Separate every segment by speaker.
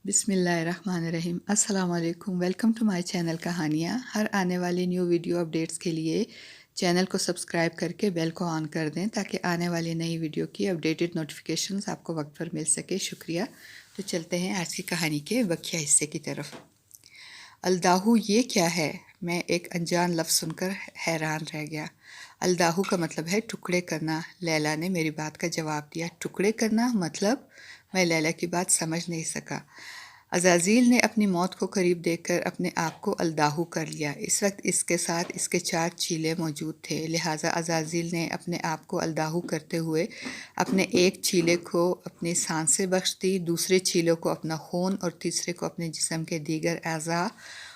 Speaker 1: بسم اللہ الرحمن الرحیم۔ السلام علیکم، ویلکم ٹو مائی چینل کہانیاں۔ ہر آنے والی نیو ویڈیو اپڈیٹس کے لیے چینل کو سبسکرائب کر کے بیل کو آن کر دیں تاکہ آنے والی نئی ویڈیو کی اپڈیٹڈ نوٹیفیکیشنز آپ کو وقت پر مل سکے۔ شکریہ۔ تو چلتے ہیں آج کی کہانی کے بقیہ حصے کی طرف۔ الداہو یہ کیا ہے؟ میں ایک انجان لفظ سن کر حیران رہ گیا۔ الداہو کا مطلب ہے ٹکڑے کرنا۔ لیلا نے میری بات کا جواب دیا۔ ٹکڑے کرنا مطلب؟ میں لیلا کی بات سمجھ نہیں سکا۔ عزازیل نے اپنی موت کو قریب دیکھ کر اپنے آپ کو الداہو کر لیا۔ اس وقت اس کے ساتھ اس کے 4 چیلے موجود تھے، لہٰذا عزازیل نے اپنے آپ کو الداہو کرتے ہوئے اپنے ایک چیلے کو اپنی سانسیں بخش دی، دوسرے چیلے کو اپنا خون اور تیسرے کو اپنے جسم کے دیگر اعضاء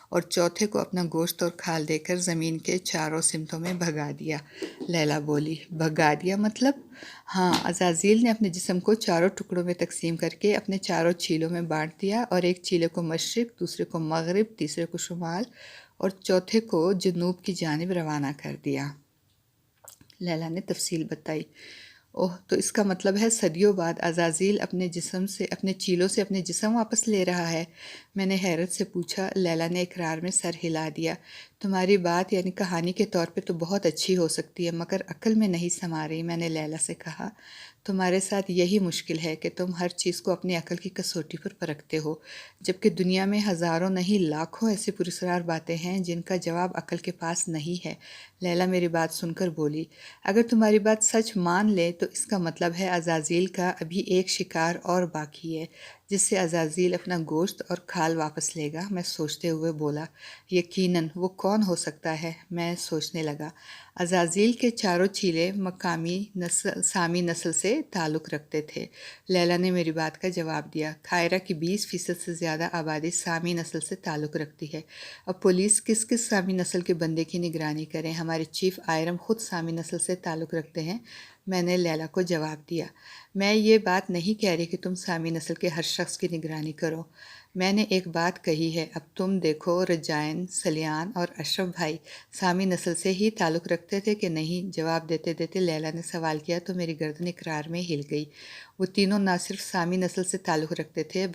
Speaker 1: اور چوتھے کو اپنا گوشت اور کھال دے کر زمین کے چاروں سمتوں میں بھگا دیا۔ لیلا بولی، بھگا دیا مطلب؟ ہاں، عزازیل نے اپنے جسم کو 4 ٹکڑوں میں تقسیم کر کے اپنے 4 چیلوں میں بانٹ دیا اور ایک چیلے کو مشرق، دوسرے کو مغرب، تیسرے کو شمال اور چوتھے کو جنوب کی جانب روانہ کر دیا۔ لیلا نے تفصیل بتائی۔ اوہ، تو اس کا مطلب ہے صدیوں بعد عزازیل اپنے چیلوں سے اپنے جسم واپس لے رہا ہے؟ میں نے حیرت سے پوچھا۔ لیلا نے اقرار میں سر ہلا دیا۔ تمہاری بات یعنی کہانی کے طور پہ تو بہت اچھی ہو سکتی ہے مگر عقل میں نہیں سما رہی۔ میں نے لیلا سے کہا، تمہارے ساتھ یہی مشکل ہے کہ تم ہر چیز کو اپنی عقل کی کسوٹی پر پرکھتے ہو، جبکہ دنیا میں ہزاروں نہیں لاکھوں ایسی پراسرار باتیں ہیں جن کا جواب عقل کے پاس نہیں ہے۔ لیلا میری بات سن کر بولی، اگر تمہاری بات سچ مان لے تو اس کا مطلب ہے عزازیل کا ابھی ایک شکار اور باقی ہے جس سے عزازیل اپنا گوشت اور کھال واپس لے گا۔ میں سوچتے ہوئے بولا، یقیناً وہ کون ہو سکتا ہے؟ میں سوچنے لگا۔ عزازیل کے 4 چیلے سامی نسل سے تعلق رکھتے تھے۔ لیلا نے میری بات کا جواب دیا۔ قاہرہ کی 20% سے زیادہ آبادی سامی نسل سے تعلق رکھتی ہے۔ اب پولیس کس سامی نسل کے بندے کی نگرانی کریں؟ ہمارے چیف آئرم خود سامی نسل سے تعلق رکھتے ہیں۔ میں نے لیلا کو جواب دیا، میں یہ بات نہیں کہہ رہی کہ تم سامی نسل کے ہر شخص کی نگرانی کرو۔ میں نے ایک بات کہی ہے، اب تم دیکھو رجائن، سلیان اور اشرف بھائی سامی نسل سے ہی تعلق رکھتے تھے کہ نہیں؟ جواب دیتے دیتے لیلا نے سوال کیا تو میری گردن اقرار میں ہل گئی۔ وہ تینوں نہ صرف سامی نسل سے تعلق رکھتے تھے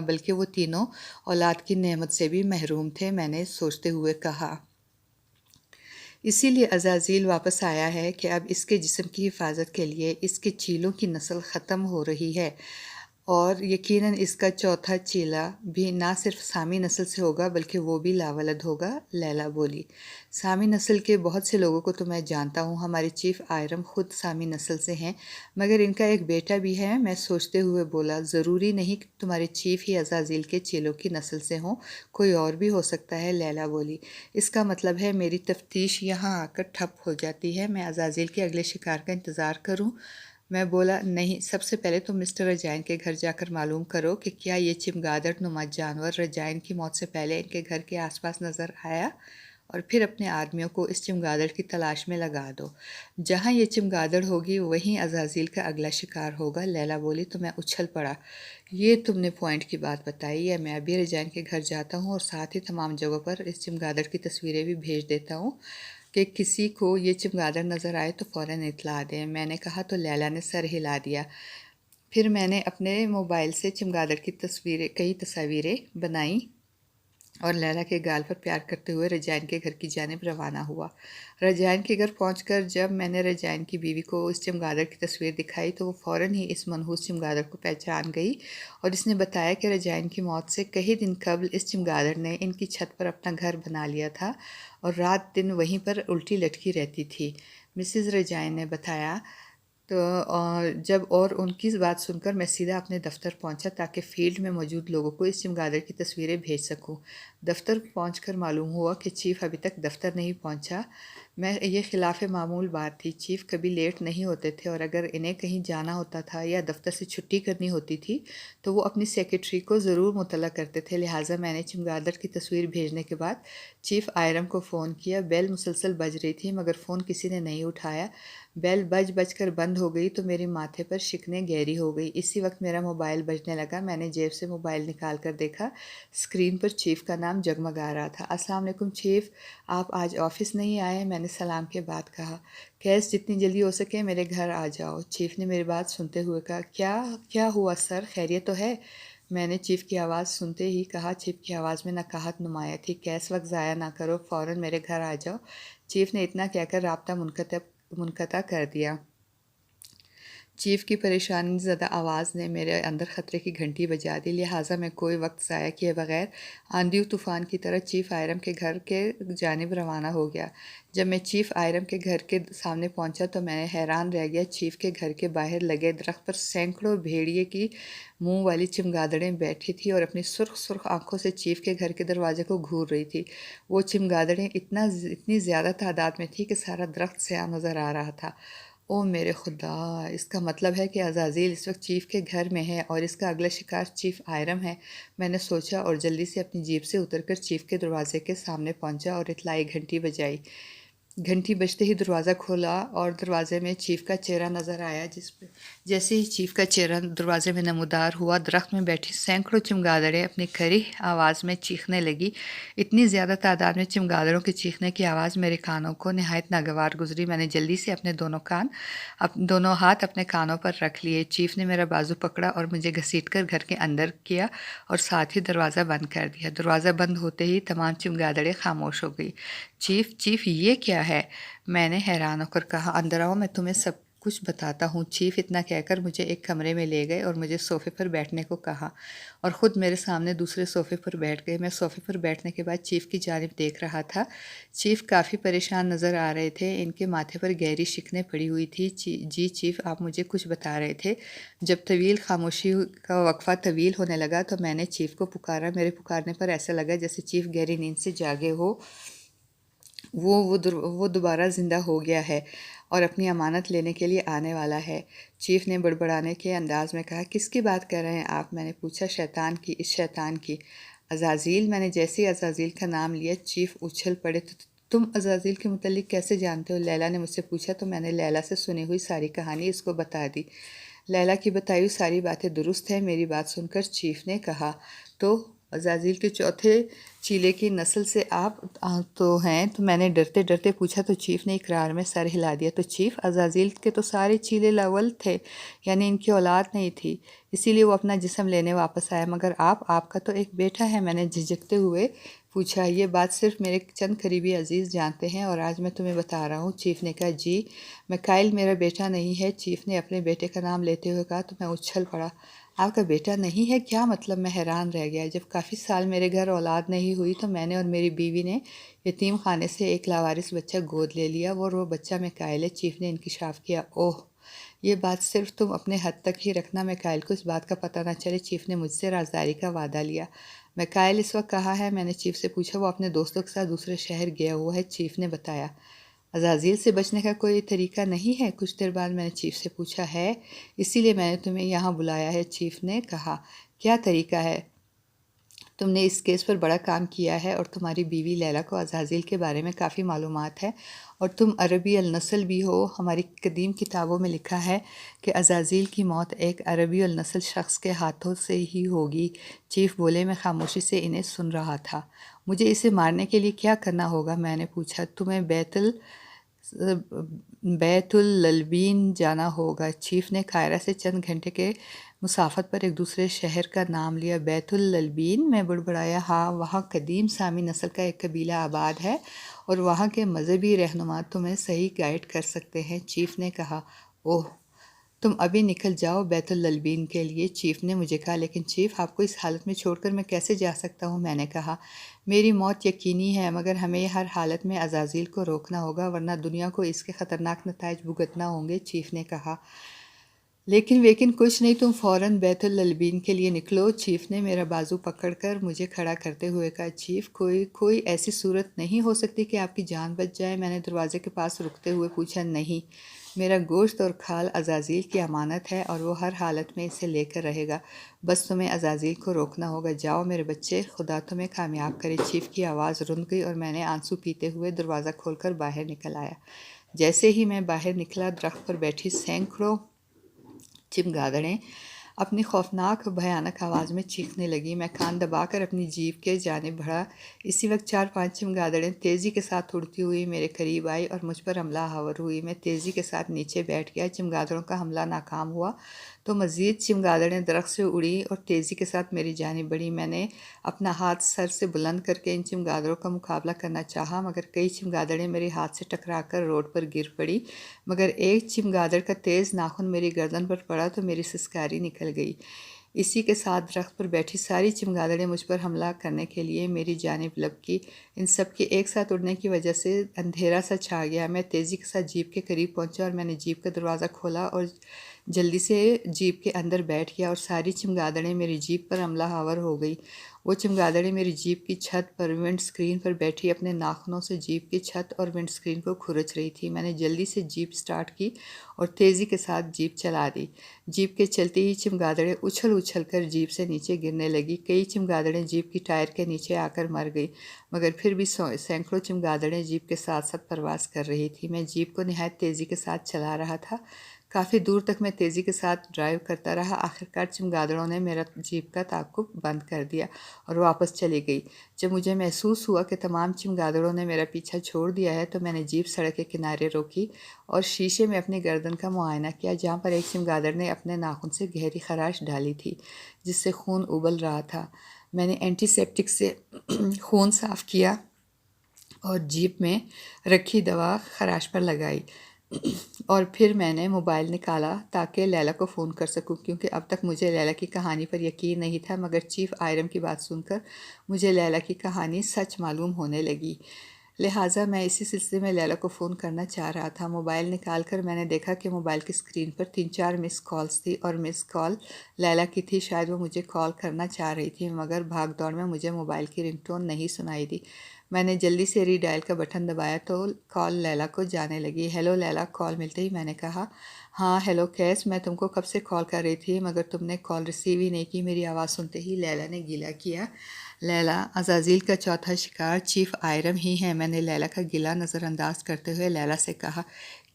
Speaker 1: بلکہ وہ تینوں اولاد کی نعمت سے بھی محروم تھے۔ میں نے سوچتے ہوئے کہا، اسی لیے عزازیل واپس آیا ہے کہ اب اس کے جسم کی حفاظت کے لیے اس کے چیلوں کی نسل ختم ہو رہی ہے اور یقیناً اس کا 4تھا چیلا بھی نہ صرف سامی نسل سے ہوگا بلکہ وہ بھی لاولد ہوگا۔ لیلا بولی، سامی نسل کے بہت سے لوگوں کو تو میں جانتا ہوں، ہمارے چیف آئرم خود سامی نسل سے ہیں، مگر ان کا ایک بیٹا بھی ہے۔ میں سوچتے ہوئے بولا، ضروری نہیں کہ تمہارے چیف ہی عزازیل کے چیلوں کی نسل سے ہوں، کوئی اور بھی ہو سکتا ہے۔ لیلا بولی، اس کا مطلب ہے میری تفتیش یہاں آ کر ٹھپ ہو جاتی ہے، میں عزازیل کے اگلے شکار کا انتظار کروں؟ میں بولا، نہیں، سب سے پہلے تم مسٹر رجائن کے گھر جا کر معلوم کرو کہ کیا یہ چمگادڑ نما جانور رجائن کی موت سے پہلے ان کے گھر کے آس پاس نظر آیا، اور پھر اپنے آدمیوں کو اس چمگادڑ کی تلاش میں لگا دو۔ جہاں یہ چمگادڑ ہوگی وہیں عزازیل کا اگلا شکار ہوگا۔ لیلا بولی تو میں اچھل پڑا، یہ تم نے پوائنٹ کی بات بتائی ہے، میں ابھی رجائن کے گھر جاتا ہوں اور ساتھ ہی تمام جگہوں پر اس چمگادڑ کی تصویریں بھی بھیج دیتا ہوں کہ کسی کو یہ چمگادڑ نظر آئے تو فوراً اطلاع دیں۔ میں نے کہا تو لیلا نے سر ہلا دیا۔ پھر میں نے اپنے موبائل سے چمگادڑ کی کئی تصاویریں بنائیں اور لیلا کے گال پر پیار کرتے ہوئے رجائن کے گھر کی جانب روانہ ہوا۔ رجائن کے گھر پہنچ کر جب میں نے رجائن کی بیوی کو اس چمگادڑ کی تصویر دکھائی تو وہ فوراً ہی اس منحوس چمگادڑ کو پہچان گئی اور اس نے بتایا کہ رجائن کی موت سے کئی دن قبل اس چمگادڑ نے ان کی چھت پر اپنا گھر بنا لیا تھا اور رات دن وہیں پر الٹی لٹکی رہتی تھی۔ مسز رجائن نے بتایا اور ان کی بات سن کر میں سیدھا اپنے دفتر پہنچا تاکہ فیلڈ میں موجود لوگوں کو اس چمگادڑ کی تصویریں بھیج سکوں۔ دفتر پہنچ کر معلوم ہوا کہ چیف ابھی تک دفتر نہیں پہنچا۔ یہ خلاف معمول بات تھی، چیف کبھی لیٹ نہیں ہوتے تھے اور اگر انہیں کہیں جانا ہوتا تھا یا دفتر سے چھٹی کرنی ہوتی تھی تو وہ اپنی سیکرٹری کو ضرور مطلع کرتے تھے۔ لہٰذا میں نے چمگادڑ کی تصویر بھیجنے کے بعد چیف آئرم کو فون کیا۔ بیل مسلسل بج رہی تھی مگر فون کسی نے نہیں اٹھایا۔ بیل بج کر بند ہو گئی تو میرے ماتھے پر شکنیں گہری ہو گئی۔ اسی وقت میرا موبائل بجنے لگا۔ میں نے جیب سے موبائل نکال کر دیکھا، اسکرین پر چیف کا نام جگمگا رہا تھا۔ السلام علیکم چیف، آپ آج آفس نہیں آئے؟ میں نے سلام کے بعد کہا۔ کیس جتنی جلدی ہو سکے میرے گھر آ جاؤ۔ چیف نے میری بات سنتے ہوئے کہا، کیا ہوا سر، خیریت تو ہے؟ میں نے چیف کی آواز سنتے ہی کہا۔ چیف کی آواز میں نقاہت نمایاں تھی۔ کیس وقت ضائع نہ کرو، فوراً میرے گھر آ جاؤ۔ چیف نے اتنا کہہ کر رابطہ منقطع کر دیا۔ چیف کی پریشانی زدہ آواز نے میرے اندر خطرے کی گھنٹی بجا دی، لہٰذا میں کوئی وقت ضائع کیے بغیر آندھی و طوفان کی طرح چیف آئرم کے گھر کے جانب روانہ ہو گیا۔ جب میں چیف آئرم کے گھر کے سامنے پہنچا تو میں حیران رہ گیا۔ چیف کے گھر کے باہر لگے درخت پر سینکڑوں بھیڑیے کی منہ والی چمگادڑیں بیٹھی تھیں اور اپنی سرخ سرخ آنکھوں سے چیف کے گھر کے دروازے کو گھور رہی تھی۔ وہ چمگادڑیں اتنی زیادہ تعداد میں تھی کہ سارا درخت سیاہ نظر آ رہا تھا۔ او میرے خدا! اس کا مطلب ہے کہ عزازیل اس وقت چیف کے گھر میں ہے اور اس کا اگلا شکار چیف آئرم ہے، میں نے سوچا اور جلدی سے اپنی جیپ سے اتر کر چیف کے دروازے کے سامنے پہنچا اور اطلاعی گھنٹی بجائی۔ گھنٹی بجتے ہی دروازہ کھولا اور دروازے میں چیف کا چہرہ نظر آیا۔ جیسے ہی چیف کا چہرہ دروازے میں نمودار ہوا، درخت میں بیٹھی سینکڑوں چمگادڑیں اپنی کھری آواز میں چیخنے لگی۔ اتنی زیادہ تعداد میں چمگادڑوں کے چیخنے کی آواز میرے کانوں کو نہایت ناگوار گزری۔ میں نے جلدی سے اپنے دونوں ہاتھ اپنے کانوں پر رکھ لیے۔ چیف نے میرا بازو پکڑا اور مجھے گھسیٹ کر گھر کے اندر کیا اور ساتھ ہی دروازہ بند کر دیا۔ دروازہ بند ہوتے ہی تمام چمگادڑیں خاموش ہو گئی۔ چیف یہ کیا ہے؟ میں نے حیران ہو کر کہا۔ اندر آؤ، میں تمہیں سب کچھ بتاتا ہوں۔ چیف اتنا کہہ کر مجھے ایک کمرے میں لے گئے اور مجھے صوفے پر بیٹھنے کو کہا اور خود میرے سامنے دوسرے صوفے پر بیٹھ گئے۔ میں صوفے پر بیٹھنے کے بعد چیف کی جانب دیکھ رہا تھا۔ چیف کافی پریشان نظر آ رہے تھے، ان کے ماتھے پر گہری شکنیں پڑی ہوئی تھی۔ جی چیف، آپ مجھے کچھ بتا رہے تھے۔ جب طویل خاموشی کا وقفہ طویل ہونے لگا تو میں نے چیف کو پکارا۔ میرے پکارنے پر ایسا لگا جیسے چیف گہری نیند سے جاگے ہو، وہ دوبارہ زندہ ہو گیا ہے اور اپنی امانت لینے کے لیے آنے والا ہے۔ چیف نے بڑبڑانے کے انداز میں کہا، کس کی بات کر رہے ہیں آپ؟ میں نے پوچھا۔ اس شیطان کی۔ عزازیل۔ میں نے جیسے ہی عزازیل کا نام لیا چیف اچھل پڑے۔ تم عزازیل کے متعلق کیسے جانتے ہو؟ لیلا نے مجھ سے پوچھا تو میں نے لیلا سے سنی ہوئی ساری کہانی اس کو بتا دی۔ لیلا کی بتائی ہوئی ساری باتیں درست ہیں، میری بات سن کر چیف نے کہا۔ تو عزازیل کے چوتھے چیلے کی نسل سے آپ تو ہیں؟ تو میں نے ڈرتے ڈرتے پوچھا تو چیف نے اقرار میں سر ہلا دیا۔ تو چیف، عزازیل کے تو سارے چیلے الاول تھے، یعنی ان کی اولاد نہیں تھی، اسی لیے وہ اپنا جسم لینے واپس آیا۔ مگر آپ کا تو ایک بیٹا ہے، میں نے جھجکتے ہوئے پوچھا۔ یہ بات صرف میرے چند قریبی عزیز جانتے ہیں اور آج میں تمہیں بتا رہا ہوں۔ چیف نے کہا، جی، میکائل میرا بیٹا نہیں ہے۔ چیف نے اپنے بیٹے کا نام لیتے ہوئے کہا تو میں اچھل پڑا۔ آپ کا بیٹا نہیں ہے؟ کیا مطلب؟ میں حیران رہ گیا۔ جب کافی سال میرے گھر اولاد نہیں ہوئی تو میں نے اور میری بیوی نے یتیم خانے سے ایک لاوارث بچہ گود لے لیا، وہ بچہ میکائل ہے۔ چیف نے انکشاف کیا۔ اوہ، یہ بات صرف تم اپنے حد تک ہی رکھنا، میکائل کو اس بات کا پتہ نہ چلے۔ چیف نے مجھ سے رازداری کا وعدہ لیا۔ میکائل اس وقت کہاں ہے؟ میں نے چیف سے پوچھا۔ وہ اپنے دوستوں کے ساتھ دوسرے شہر گیا ہوا ہے، چیف نے بتایا۔ عزازیل سے بچنے کا کوئی طریقہ نہیں ہے؟ کچھ دیر بعد میں نے چیف سے پوچھا۔ ہے، اسی لیے میں نے تمہیں یہاں بلایا ہے، چیف نے کہا۔ کیا طریقہ ہے؟ تم نے اس کیس پر بڑا کام کیا ہے اور تمہاری بیوی لیلا کو عزازیل کے بارے میں کافی معلومات ہے اور تم عربی النسل بھی ہو۔ ہماری قدیم کتابوں میں لکھا ہے کہ عزازیل کی موت ایک عربی النسل شخص کے ہاتھوں سے ہی ہوگی۔ چیف بولے۔ میں خاموشی سے انہیں سن رہا تھا۔ مجھے اسے مارنے کے لیے کیا کرنا ہوگا؟ میں نے پوچھا۔ تمہیں بیت اللبین جانا ہوگا۔ چیف نے قاہرہ سے چند گھنٹے کے مسافت پر ایک دوسرے شہر کا نام لیا۔ بیت اللبین؟ میں بڑبڑایا۔ ہاں، وہاں قدیم سامی نسل کا ایک قبیلہ آباد ہے اور وہاں کے مذہبی رہنما تمہیں صحیح گائیڈ کر سکتے ہیں، چیف نے کہا۔ اوہ، تم ابھی نکل جاؤ بیت اللبین کے لیے، چیف نے مجھے کہا۔ لیکن چیف، آپ کو اس حالت میں چھوڑ کر میں کیسے جا سکتا ہوں؟ میں نے کہا۔ میری موت یقینی ہے، مگر ہمیں ہر حالت میں عزازیل کو روکنا ہوگا، ورنہ دنیا کو اس کے خطرناک نتائج بھگتنا ہوں گے، چیف نے کہا۔ لیکن کچھ نہیں، تم فوراً بیت اللبین کے لیے نکلو۔ چیف نے میرا بازو پکڑ کر مجھے کھڑا کرتے ہوئے کہا۔ چیف، کوئی ایسی صورت نہیں ہو سکتی کہ آپ کی جان بچ جائے؟ میں نے دروازے کے پاس رکتے ہوئے پوچھا۔ نہیں، میرا گوشت اور کھال عزازیل کی امانت ہے اور وہ ہر حالت میں اسے لے کر رہے گا، بس تمہیں عزازیل کو روکنا ہوگا۔ جاؤ میرے بچے، خدا تمہیں کامیاب کرے۔ چیف کی آواز رند گئی اور میں نے آنسو پیتے ہوئے دروازہ کھول کر باہر نکل آیا۔ جیسے ہی میں باہر نکلا، درخت پر بیٹھی سینکڑوں چمگادڑیں اپنی خوفناک بھیانک آواز میں چیخنے لگیں۔ میں کان دبا کر اپنی جیپ کے جانب بڑھا۔ اسی وقت 4-5 چمگادڑیں تیزی کے ساتھ اڑتی ہوئی میرے قریب آئی اور مجھ پر حملہ آور ہوئی۔ میں تیزی کے ساتھ نیچے بیٹھ گیا۔ چمگادڑوں کا حملہ ناکام ہوا تو مزید چمگادڑیں درخت سے اڑی اور تیزی کے ساتھ میری جانب بڑھی۔ میں نے اپنا ہاتھ سر سے بلند کر کے ان چمگادڑوں کا مقابلہ کرنا چاہا، مگر کئی چمگادڑیں میرے ہاتھ سے ٹکرا کر روڈ پر گر پڑی۔ مگر ایک چمگادڑ کا تیز ناخن میری گردن پر پڑا تو میری سسکاری نکل گئی۔ اسی کے ساتھ درخت پر بیٹھی ساری چمگادڑیں مجھ پر حملہ کرنے کے لیے میری جانب لپکی۔ ان سب کے ایک ساتھ اڑنے کی وجہ سے اندھیرا سا چھا گیا۔ میں تیزی کے ساتھ جیپ کے قریب پہنچا اور میں نے جیپ کا دروازہ کھولا اور جلدی سے جیپ کے اندر بیٹھ گیا، اور ساری چمگادڑیں میری جیپ پر حملہ آور ہو گئی۔ وہ چمگادڑیں میری جیپ کی چھت پر ونڈ سکرین پر بیٹھی اپنے ناخنوں سے جیپ کی چھت اور ونڈ سکرین کو کھرچ رہی تھی۔ میں نے جلدی سے جیپ سٹارٹ کی اور تیزی کے ساتھ جیپ چلا دی۔ جیپ کے چلتے ہی چمگادڑیں اچھل اچھل کر جیپ سے نیچے گرنے لگی۔ کئی چمگادڑیں جیپ کی ٹائر کے نیچے آ کر مر گئی، مگر پھر بھی سینکڑوں چمگادڑیں جیپ کے ساتھ ساتھ پرواز کر رہی تھی۔ میں جیپ کو نہایت تیزی کے ساتھ چلا رہا تھا۔ کافی دور تک میں تیزی کے ساتھ ڈرائیو کرتا رہا۔ آخرکار چمگادڑوں نے میرا جیپ کا تعاقب بند کر دیا اور واپس چلی گئی۔ جب مجھے محسوس ہوا کہ تمام چمگادڑوں نے میرا پیچھا چھوڑ دیا ہے تو میں نے جیپ سڑک کے کنارے روکی اور شیشے میں اپنی گردن کا معائنہ کیا، جہاں پر ایک چمگادڑ نے اپنے ناخن سے گہری خراش ڈالی تھی جس سے خون ابل رہا تھا۔ میں نے اینٹی سیپٹک سے خون صاف کیا اور جیپ میں رکھی دوا خراش پر لگائی، اور پھر میں نے موبائل نکالا تاکہ لیلا کو فون کر سکوں، کیونکہ اب تک مجھے لیلا کی کہانی پر یقین نہیں تھا، مگر چیف آئرم کی بات سن کر مجھے لیلا کی کہانی سچ معلوم ہونے لگی۔ لہٰذا میں اسی سلسلے میں لیلا کو فون کرنا چاہ رہا تھا۔ موبائل نکال کر میں نے دیکھا کہ موبائل کی اسکرین پر 3-4 مس کالز تھی، اور مس کال لیلا کی تھی۔ شاید وہ مجھے کال کرنا چاہ رہی تھی، مگر بھاگ دوڑ میں مجھے موبائل کی رنگ ٹون نہیں سنائی دی۔ میں نے جلدی سے ری ڈائل کا بٹن دبایا تو کال لیلا کو جانے لگی۔ ہیلو لیلا، کال ملتے ہی میں نے کہا، ہاں ہیلو کیس، میں تم کو کب سے کال کر رہی تھی مگر تم نے کال ریسیو ہی نہیں کی۔ میری آواز سنتے ہی لیلا نے گلہ کیا، لیلا، عزازیل کا چوتھا شکار چیف آئرم ہی ہے۔ میں نے لیلا کا گلہ نظر انداز کرتے ہوئے لیلا سے کہا،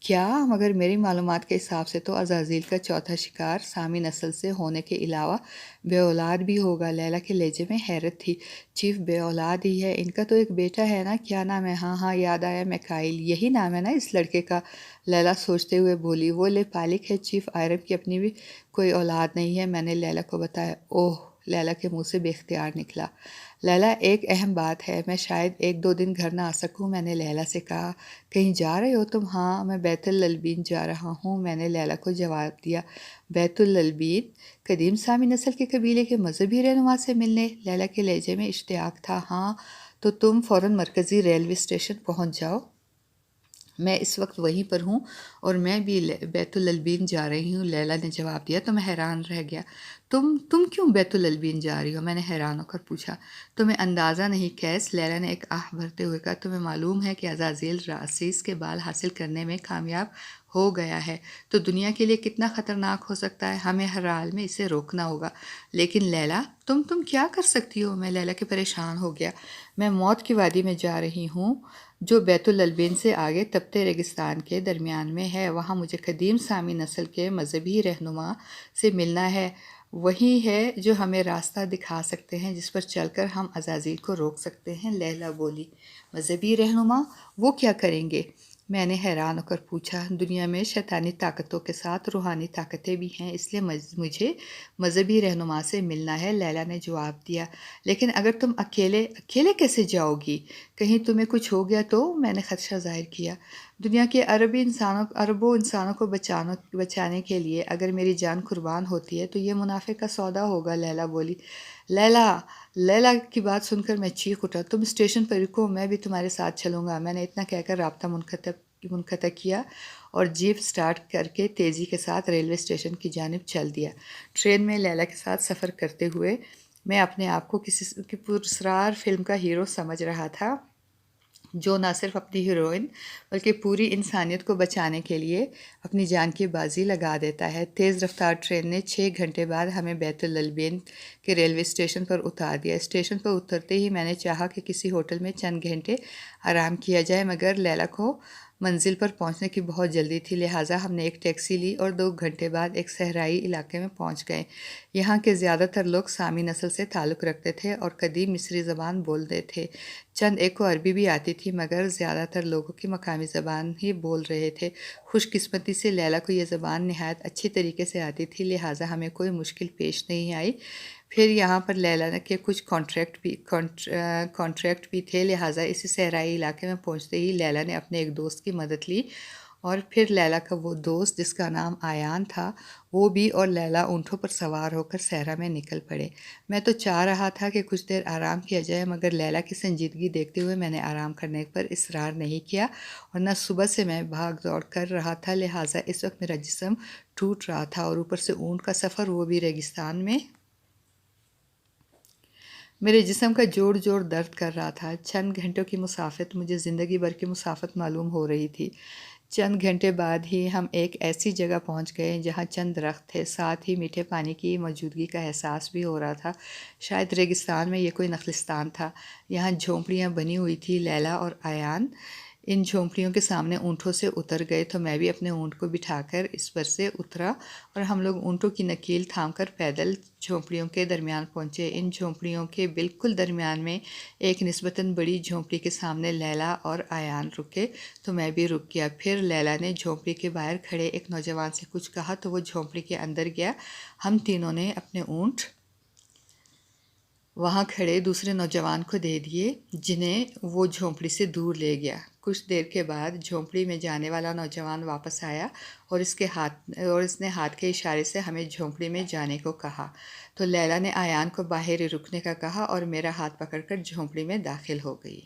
Speaker 1: کیا؟ مگر میری معلومات کے حساب سے تو عزازیل کا چوتھا شکار سامی نسل سے ہونے کے علاوہ بے اولاد بھی ہوگا۔ لیلا کے لہجے میں حیرت تھی۔ چیف بے اولاد ہی ہے؟ ان کا تو ایک بیٹا ہے نا، کیا نام ہے؟ ہاں یاد آیا، میکائل، یہی نام ہے نا اس لڑکے کا؟ لیلا سوچتے ہوئے بولی، وہ لیپالک ہے، چیف آئرم کی اپنی بھی کوئی اولاد نہیں ہے، میں نے لیلا کو بتایا۔ اوہ، لیلا کے منہ سے بے اختیار نکلا۔ لیلا، ایک اہم بات ہے، میں شاید 1-2 دن گھر نہ آ سکوں۔ میں نے لیلا سے کہا، کہیں جا رہے ہو تم؟ ہاں، میں بیت اللبین جا رہا ہوں، میں نے لیلا کو جواب دیا۔ بیت اللبین؟ قدیم سامی نسل کے قبیلے کے مذہبی رہنما سے ملنے؟ لیلا کے لہجے میں اشتیاق تھا۔ ہاں، تو تم فوراً مرکزی ریلوے اسٹیشن پہنچ جاؤ، میں اس وقت وہیں پر ہوں، اور میں بھی بیت اللبین جا رہی ہوں، لیلا نے جواب دیا۔ تو میں حیران رہ گیا۔ تم کیوں بیت اللبین جا رہی ہو؟ میں نے حیران ہو کر پوچھا۔ تمہیں اندازہ نہیں کیس، لیلا نے ایک آہ بھرتے ہوئے کہا، تمہیں معلوم ہے کہ عزازیل راسیس کے بال حاصل کرنے میں کامیاب ہو گیا ہے تو دنیا کے لیے کتنا خطرناک ہو سکتا ہے، ہمیں ہر حال میں اسے روکنا ہوگا۔ لیکن لیلا، تم کیا کر سکتی ہو؟ میں لیلا کے پریشان ہو گیا۔ میں موت کی وادی میں جا رہی ہوں جو بیت اللبین سے آگے تپتے ریگستان کے درمیان میں ہے، وہاں مجھے قدیم سامی نسل کے مذہبی رہنما سے ملنا ہے، وہی ہے جو ہمیں راستہ دکھا سکتے ہیں جس پر چل کر ہم عزازیل کو روک سکتے ہیں۔ لیلا بولی، مذہبی رہنما؟ وہ کیا کریں گے؟ میں نے حیران ہو کر پوچھا۔ دنیا میں شیطانی طاقتوں کے ساتھ روحانی طاقتیں بھی ہیں، اس لیے مجھے مذہبی رہنما سے ملنا ہے، لیلا نے جواب دیا۔ لیکن اگر تم اکیلے کیسے جاؤ گی؟ کہیں تمہیں کچھ ہو گیا تو؟ میں نے خدشہ ظاہر کیا۔ دنیا کے اربوں انسانوں کو بچانے کے لیے اگر میری جان قربان ہوتی ہے تو یہ منافع کا سودا ہوگا، لیلا بولی۔ لیلا کی بات سن کر میں چیخ اٹھا، تم اسٹیشن پر رکو، میں بھی تمہارے ساتھ چلوں گا۔ میں نے اتنا کہہ کر رابطہ منقطع کیا اور جیپ سٹارٹ کر کے تیزی کے ساتھ ریلوے اسٹیشن کی جانب چل دیا۔ ٹرین میں لیلا کے ساتھ سفر کرتے ہوئے میں اپنے آپ کو کسی پراسرار فلم کا ہیرو سمجھ رہا تھا جو نہ صرف اپنی ہیروئن بلکہ پوری انسانیت کو بچانے کے لیے اپنی جان کی بازی لگا دیتا ہے۔ تیز رفتار ٹرین نے 6 گھنٹے بعد ہمیں بیت اللبین کے ریلوے اسٹیشن پر اتار دیا۔ اسٹیشن پر اترتے ہی میں نے چاہا کہ کسی ہوٹل میں چند گھنٹے آرام کیا جائے، مگر لیلا کو منزل پر پہنچنے کی بہت جلدی تھی، لہٰذا ہم نے ایک ٹیکسی لی اور 2 گھنٹے بعد ایک صحرائی علاقے میں پہنچ گئے۔ یہاں کے زیادہ تر لوگ سامی نسل سے تعلق رکھتے تھے اور قدیم مصری زبان بولتے تھے۔ چند ایک کو عربی بھی آتی تھی، مگر زیادہ تر لوگوں کی مقامی زبان ہی بول رہے تھے۔ خوش قسمتی سے لیلا کو یہ زبان نہایت اچھی طریقے سے آتی تھی، لہٰذا ہمیں کوئی مشکل پیش نہیں آئی۔ پھر یہاں پر لیلا کے کچھ کانٹریکٹ بھی تھے، لہٰذا اسی صحرائی علاقے میں پہنچتے ہی لیلا نے اپنے ایک دوست کی مدد لی، اور پھر لیلا کا وہ دوست جس کا نام آیان تھا، وہ بھی اور لیلا اونٹوں پر سوار ہو کر صحرا میں نکل پڑے۔ میں تو چاہ رہا تھا کہ کچھ دیر آرام کیا جائے، مگر لیلا کی سنجیدگی دیکھتے ہوئے میں نے آرام کرنے پر اصرار نہیں کیا، ورنہ صبح سے میں بھاگ دوڑ کر رہا تھا، لہٰذا اس وقت میرا جسم ٹوٹ رہا تھا، اور اوپر سے اونٹ کا سفر، وہ بھی ریگستان میں، میرے جسم کا جوڑ جوڑ درد کر رہا تھا۔ چند گھنٹوں کی مسافت مجھے زندگی بھر کی مسافت معلوم ہو رہی تھی۔ چند گھنٹے بعد ہی ہم ایک ایسی جگہ پہنچ گئے جہاں چند درخت تھے، ساتھ ہی میٹھے پانی کی موجودگی کا احساس بھی ہو رہا تھا۔ شاید ریگستان میں یہ کوئی نخلستان تھا۔ یہاں جھونپڑیاں بنی ہوئی تھی۔ لیلا اور آیان ان جھونپڑیوں کے سامنے اونٹوں سے اتر گئے تو میں بھی اپنے اونٹ کو بٹھا کر اس پر سے اترا، اور ہم لوگ اونٹوں کی نکیل تھام کر پیدل جھونپڑیوں کے درمیان پہنچے۔ ان جھونپڑیوں کے بالکل درمیان میں ایک نسبتاً بڑی جھونپڑی کے سامنے لیلا اور آیان رکے تو میں بھی رک گیا۔ پھر لیلا نے جھونپڑی کے باہر کھڑے ایک نوجوان سے کچھ کہا تو وہ جھونپڑی کے اندر گیا۔ ہم تینوں نے اپنے اونٹ وہاں کھڑے دوسرے نوجوان کو دے دیے، جنہیں وہ جھونپڑی سے دور لے گیا۔ کچھ دیر کے بعد جھونپڑی میں جانے والا نوجوان واپس آیا اور اس نے ہاتھ کے اشارے سے ہمیں جھونپڑی میں جانے کو کہا، تو لیلا نے آیان کو باہر رکنے کا کہا اور میرا ہاتھ پکڑ کر جھونپڑی میں داخل ہو گئی۔